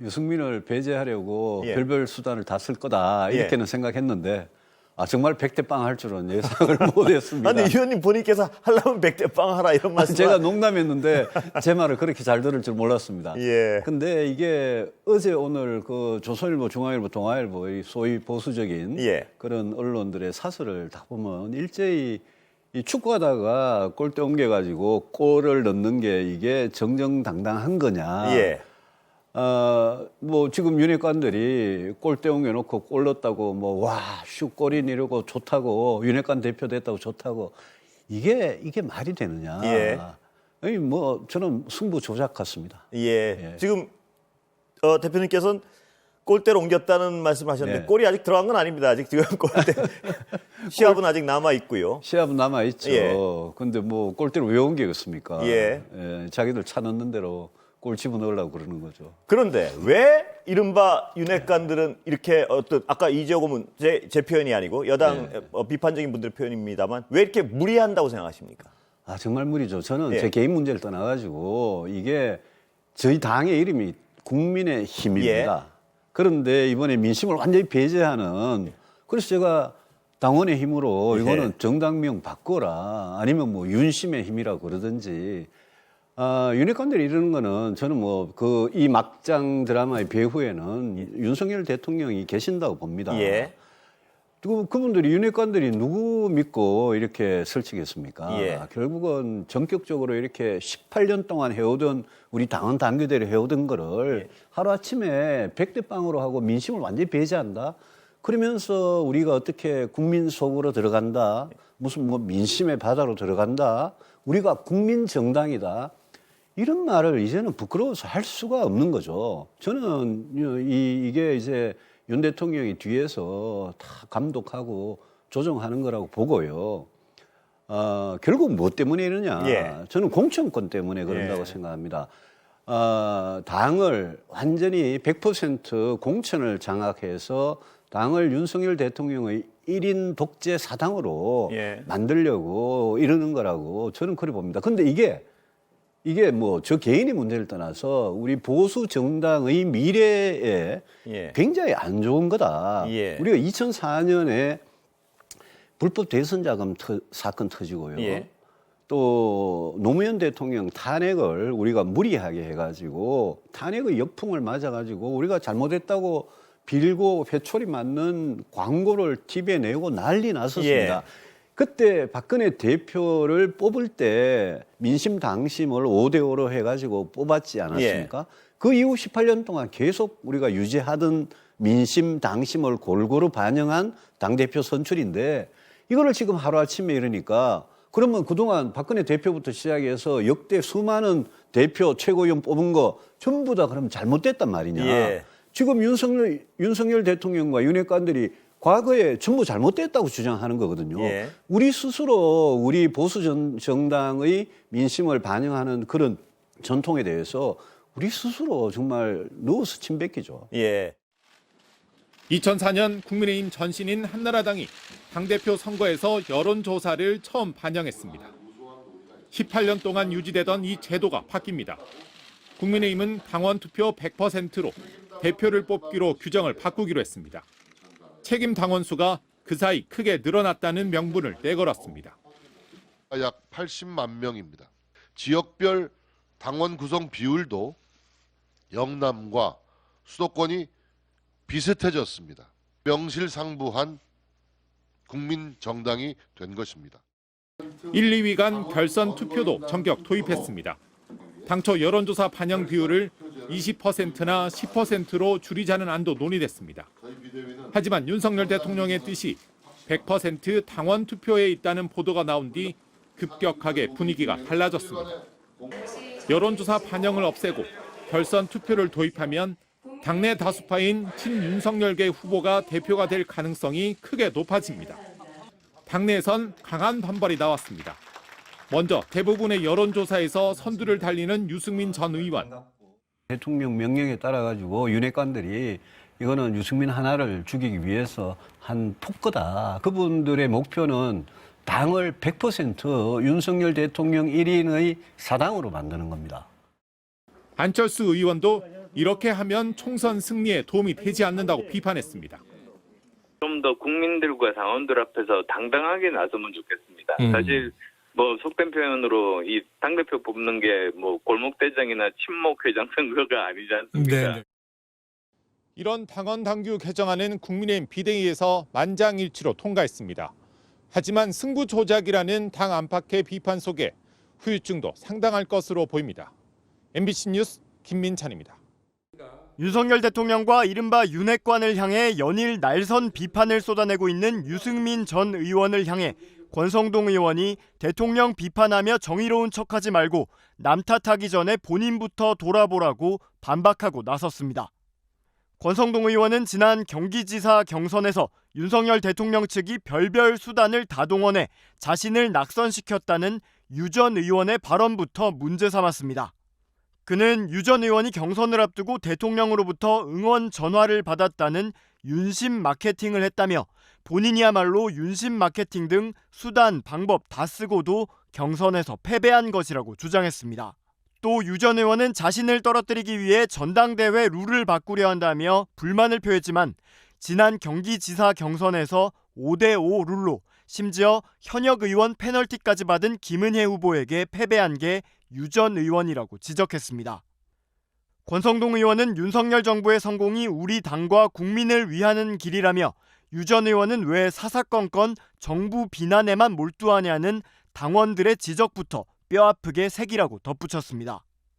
유승민을 배제하려고 예. 별별 수단을 다 쓸 거다 이렇게는 생각했는데 정말 100대 빵 할 줄은 예상을 못했습니다. 아니 의원님 본인께서 하려면 100대 빵 하라 이런 말씀. 제가 농담했는데 제 말을 그렇게 잘 들을 줄 몰랐습니다. 예. 근데 이게 어제 오늘 그 조선일보, 중앙일보, 동아일보 이 소위 보수적인 예. 그런 언론들의 사설을 다 보면 일제히 이 축구하다가 골대 옮겨가지고 골을 넣는 게 이게 정정당당한 거냐. 예. 뭐 지금 윤핵관들이 골대 옮겨놓고 골 넣었다고 뭐 와, 슛 골인 이러고 좋다고 윤핵관 대표 됐다고 좋다고 이게 말이 되느냐. 예. 아니 뭐 저는 승부 조작 같습니다. 예. 예. 지금 대표님께서는 골대로 옮겼다는 말씀하셨는데 예. 골이 아직 들어간 건 아닙니다. 아직 지금 골대 시합은 아직 남아 있고요. 시합은 남아 있죠. 예. 근데 뭐 골대로 왜 옮기겠습니까? 예. 자기들 차 넣는 대로 골 집어넣으려고 그러는 거죠. 그런데 왜 이른바 윤핵관들은 이렇게 아까 이재호은 제 표현이 아니고 여당 비판적인 분들 표현입니다만 왜 이렇게 무리한다고 생각하십니까? 정말 무리죠. 저는 예. 제 개인 문제를 떠나가지고 이게 저희 당의 이름이 국민의힘입니다. 그런데 이번에 민심을 완전히 배제하는 그래서 제가 당원의 힘으로 이거는 정당명 바꿔라 아니면 뭐 윤심의 힘이라고 그러든지 윤핵관들이 이러는 거는 저는 뭐 이 막장 드라마의 배후에는 윤석열 대통령이 계신다고 봅니다. 예. 그분들이 윤핵관들이 누구 믿고 이렇게 설치겠습니까? 예. 결국은 전격적으로 이렇게 18년 동안 해오던 우리 당원 당규대로 해오던 거를 하루아침에 100대 빵으로 하고 민심을 완전히 배제한다? 그러면서 우리가 어떻게 국민 속으로 들어간다? 무슨 뭐 민심의 바다로 들어간다? 우리가 국민 정당이다? 이런 말을 이제는 부끄러워서 할 수가 없는 거죠. 저는 이게 이제 윤 대통령이 뒤에서 다 감독하고 조정하는 거라고 보고요. 결국 무엇 때문에 이러냐. 예. 저는 공천권 때문에 그런다고 생각합니다. 당을 완전히 100% 공천을 장악해서 당을 윤석열 대통령의 1인 독재 사당으로 만들려고 이러는 거라고 저는 그래 봅니다. 근데 이게 뭐 저 개인의 문제를 떠나서 우리 보수 정당의 미래에 굉장히 안 좋은 거다. 우리가 2004년에 불법 대선 자금 사건 터지고요. 또 노무현 대통령 탄핵을 우리가 무리하게 해가지고 탄핵의 역풍을 맞아가지고 우리가 잘못했다고 빌고 회초리 맞는 광고를 TV에 내고 난리 났었습니다. 그때 박근혜 대표를 뽑을 때 민심 당심을 5대5로 해가지고 뽑았지 않았습니까? 그 이후 18년 동안 계속 우리가 유지하던 민심 당심을 골고루 반영한 당대표 선출인데 이거를 지금 하루아침에 이러니까 그러면 그동안 박근혜 대표부터 시작해서 역대 수많은 대표 최고위원 뽑은 거 전부 다 그럼 잘못됐단 말이냐. 지금 윤석열 대통령과 윤핵관들이 과거에 전부 잘못됐다고 주장하는 거거든요. 우리 스스로 우리 보수 정당의 민심을 반영하는 그런 전통에 대해서 우리 스스로 정말 누워서 침 뱉기죠. 2004년 국민의힘 전신인 한나라당이 당대표 선거에서 여론조사를 처음 반영했습니다. 18년 동안 유지되던 이 제도가 바뀝니다. 국민의힘은 당원 투표 100%로 대표를 뽑기로 규정을 바꾸기로 했습니다. 책임 당원 수가 그 사이 크게 늘어났다는 명분을 내걸었습니다. 약 80만 명입니다. 지역별 당원 구성 비율도 영남과 수도권이 비슷해졌습니다. 명실상부한 국민정당이 된 것입니다. 1, 2위 간 결선 투표도 전격 도입했습니다. 당초 여론조사 반영 비율을 20%나 10%로 줄이자는 안도 논의됐습니다. 하지만 윤석열 대통령의 뜻이 100% 당원 투표에 있다는 보도가 나온 뒤 급격하게 분위기가 달라졌습니다. 여론조사 반영을 없애고 결선 투표를 도입하면 당내 다수파인 친윤석열계 후보가 대표가 될 가능성이 크게 높아집니다. 당내에선 강한 반발이 나왔습니다. 먼저 대부분의 여론조사에서 선두를 달리는 유승민 전 의원. 대통령 명령에 따라 가지고 윤핵관들이 이거는 유승민 하나를 죽이기 위해서 한 폭거다. 그분들의 목표는 당을 100% 윤석열 대통령 1인의 사당으로 만드는 겁니다. 안철수 의원도 이렇게 하면 총선 승리에 도움이 되지 않는다고 비판했습니다. 좀 더 국민들과 당원들 앞에서 당당하게 나서면 좋겠습니다. 사실 뭐 속된 표현으로 이 당대표 뽑는 게 뭐 골목대장이나 친목회장 선거가 아니지 않습니까? 네. 이런 당원 당규 개정안은 국민의힘 비대위에서 만장일치로 통과했습니다. 하지만 승부 조작이라는 당 안팎의 비판 속에 후유증도 상당할 것으로 보입니다. MBC 뉴스 김민찬입니다. 윤석열 대통령과 이른바 윤핵관을 향해 연일 날선 비판을 쏟아내고 있는 유승민 전 의원을 향해 권성동 의원이 대통령 비판하며 정의로운 척하지 말고 남 탓하기 전에 본인부터 돌아보라고 반박하고 나섰습니다. 권성동 의원은 지난 경기지사 경선에서 윤석열 대통령 측이 별별 수단을 다 동원해 자신을 낙선시켰다는 유 전 의원의 발언부터 문제 삼았습니다. 그는 유 전 의원이 경선을 앞두고 대통령으로부터 응원 전화를 받았다는 윤심 마케팅을 했다며 본인이야말로 윤심 마케팅 등 수단, 방법 다 쓰고도 경선에서 패배한 것이라고 주장했습니다. 또 유 전 의원은 자신을 떨어뜨리기 위해 전당대회 룰을 바꾸려 한다며 불만을 표했지만 지난 경기지사 경선에서 5대5 룰로 심지어 현역 의원 페널티까지 받은 김은혜 후보에게 패배한 게 유 전 의원이라고 지적했습니다. 권성동 의원은 윤석열 정부의 성공이 우리 당과 국민을 위하는 길이라며 유 전 의원은 왜 사사건건 정부 비난에만 몰두하냐는 당원들의 지적부터 뼈아프게 새기라고 덧붙였습니다.